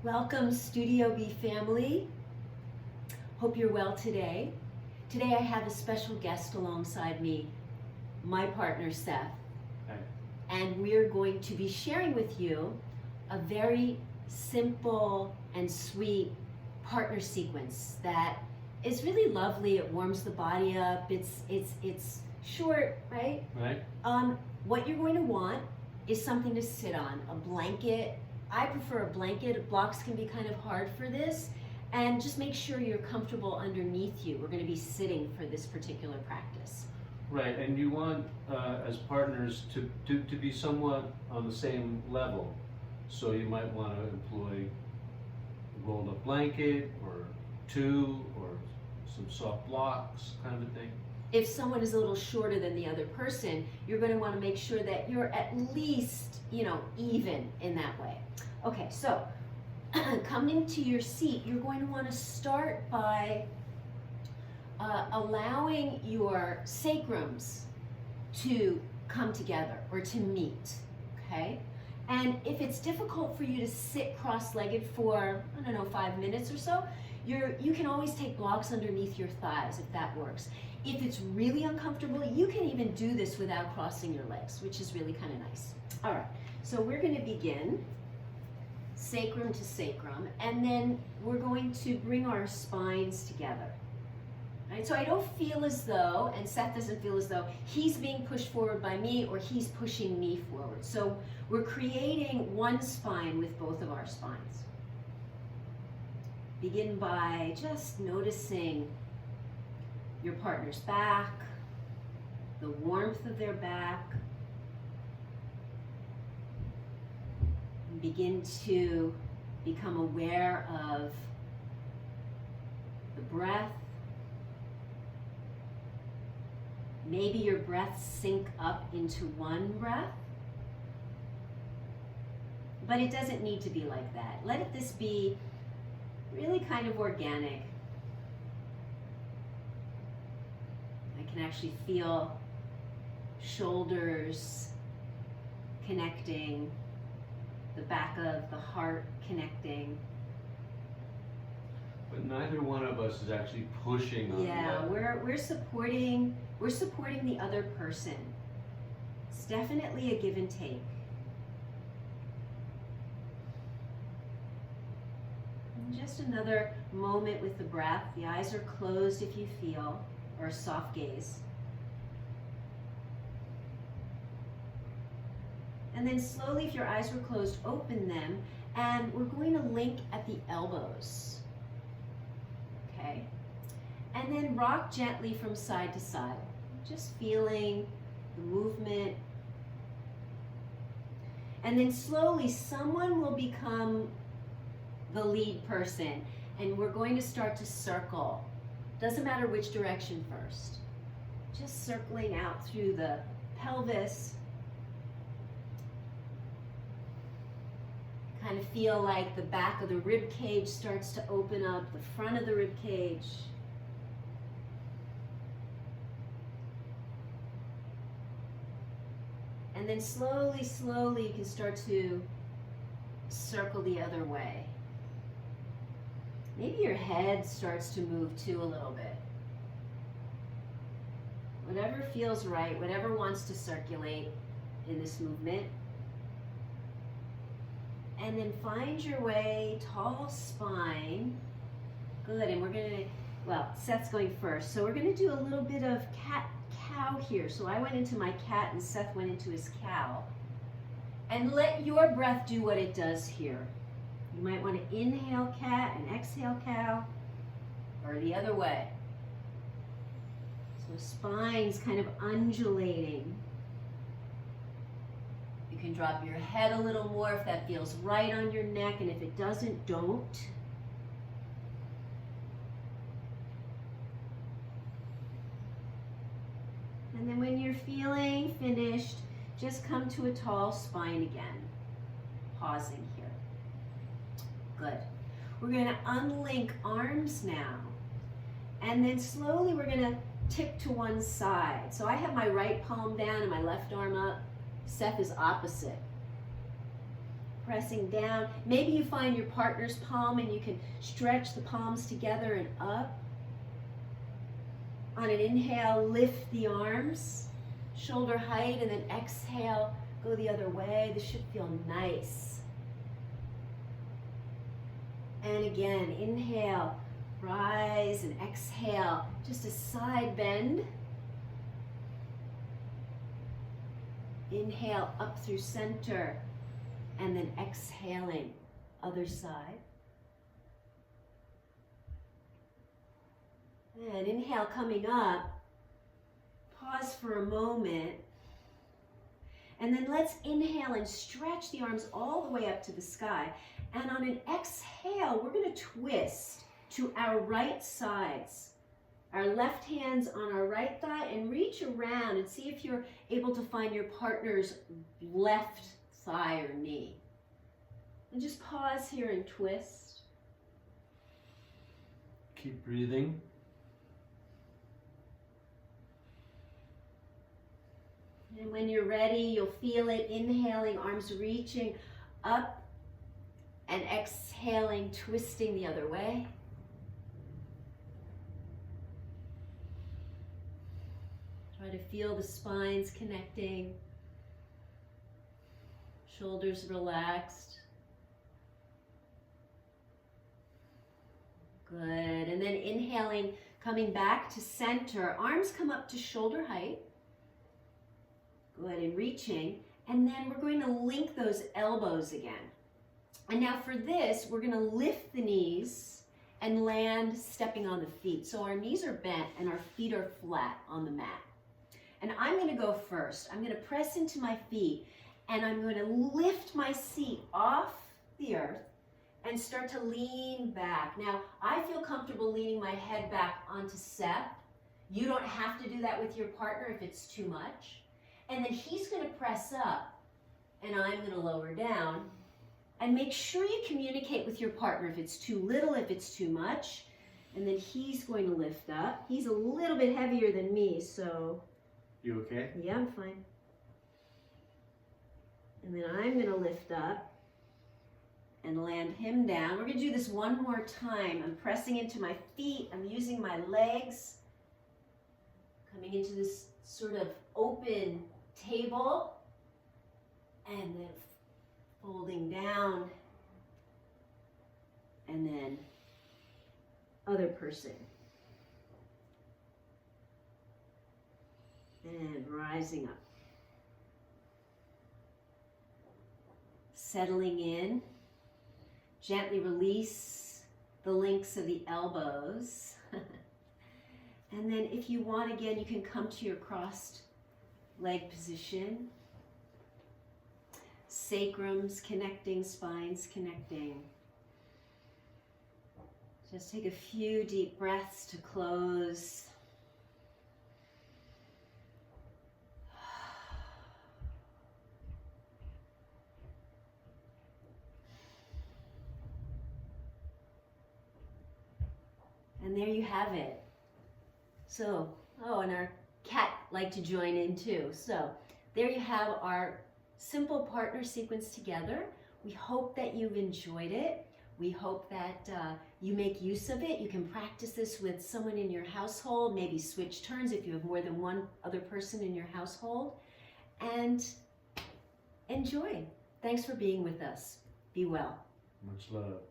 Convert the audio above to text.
Welcome, Studio B family. Hope you're well today. Today I have a special guest alongside me, my partner Seth. Hi. And we're going to be sharing with you a very simple and sweet partner sequence that is really lovely. It warms the body up. It's short, right? Right? What you're going to want is something to sit on, a blanket. I prefer a blanket. Blocks can be kind of hard for this. And just make sure you're comfortable underneath you. We're going to be sitting for this particular practice. Right, and you want, as partners, to be somewhat on the same level. So you might want to employ a rolled up blanket, or two, or some soft blocks, kind of a thing. If someone is a little shorter than the other person, you're going to want to make sure that you're at least, even in that way. Okay, so coming into your seat, you're going to want to start by allowing your sacrums to come together or to meet, okay? And if it's difficult for you to sit cross-legged for, 5 minutes or so, you can always take blocks underneath your thighs if that works. If it's really uncomfortable, you can even do this without crossing your legs, which is really kind of nice. All right, so we're going to begin sacrum to sacrum, and then we're going to bring our spines together. Right? So I don't feel as though, and Seth doesn't feel as though, he's being pushed forward by me or he's pushing me forward. So we're creating one spine with both of our spines. Begin by just noticing your partner's back, the warmth of their back. And begin to become aware of the breath. Maybe your breaths sync up into one breath, but it doesn't need to be like that. Let this be really kind of organic. I can actually feel shoulders connecting, the back of the heart connecting. But neither one of us is actually pushing on the other. we're supporting the other person. It's definitely a give and take. And just another moment with the breath. The eyes are closed if you feel, or a soft gaze. And then slowly, if your eyes were closed, open them, and we're going to link at the elbows. Okay? And then rock gently from side to side, just feeling the movement. And then slowly, someone will become the lead person, and we're going to start to circle. Doesn't matter which direction first. Just circling out through the pelvis. Kind of feel like the back of the rib cage starts to open up, the front of the rib cage. And then slowly, slowly, you can start to circle the other way. Maybe your head starts to move too a little bit. Whatever feels right, whatever wants to circulate in this movement. And then find your way, tall spine. Good, and we're gonna, Seth's going first. So we're gonna do a little bit of cat-cow here. So I went into my cat and Seth went into his cow. And let your breath do what it does here. You might want to inhale cat and exhale cow, or the other way. So spine's kind of undulating. You can drop your head a little more if that feels right on your neck, and if it doesn't, don't. And then when you're feeling finished, just come to a tall spine again, pausing here. Good. We're going to unlink arms now, and then slowly we're going to tip to one side. So I have my right palm down and my left arm up. Seth is opposite. pressing down. Maybe you find your partner's palm and you can stretch the palms together and up. On an inhale, lift the arms, shoulder height, and then exhale, go the other way. This should feel nice. And again, inhale, rise, and exhale, just a side bend. Inhale up through center, and then exhaling, other side. And inhale coming up, pause for a moment, and then let's inhale and stretch the arms all the way up to the sky. And on an exhale, we're going to twist to our right sides. Our left hand's on our right thigh, and reach around and see if you're able to find your partner's left thigh or knee. And just pause here and twist. Keep breathing. And when you're ready, you'll feel it. Inhaling, arms reaching up, and exhaling, twisting the other way. Try to feel the spines connecting, shoulders relaxed. Good. And then inhaling, coming back to center. Arms come up to shoulder height. Good. And reaching. And then we're going to link those elbows again. And now for this, we're going to lift the knees and land stepping on the feet. So our knees are bent and our feet are flat on the mat. And I'm going to go first. I'm going to press into my feet, and I'm going to lift my seat off the earth and start to lean back. Now, I feel comfortable leaning my head back onto Seth. You don't have to do that with your partner if it's too much. And then he's going to press up, and I'm going to lower down. And make sure you communicate with your partner if it's too little, if it's too much. And then he's going to lift up. He's a little bit heavier than me, so... You okay? Yeah, I'm fine. And then I'm going to lift up and land him down. We're going to do this one more time. I'm pressing into my feet. I'm using my legs. Coming into this sort of open table. And then folding down. And then other person. And rising up. Settling in. Gently release the links of the elbows. And then if you want, again, you can come to your crossed leg position. Sacrums connecting, spines connecting. Just take a few deep breaths to close. And there you have it. So, and our cat liked to join in too. So, there you have our simple partner sequence together. We hope that you've enjoyed it. We hope that you make use of it. You can practice this with someone in your household, maybe switch turns if you have more than one other person in your household. And enjoy. Thanks for being with us. Be well. Much love.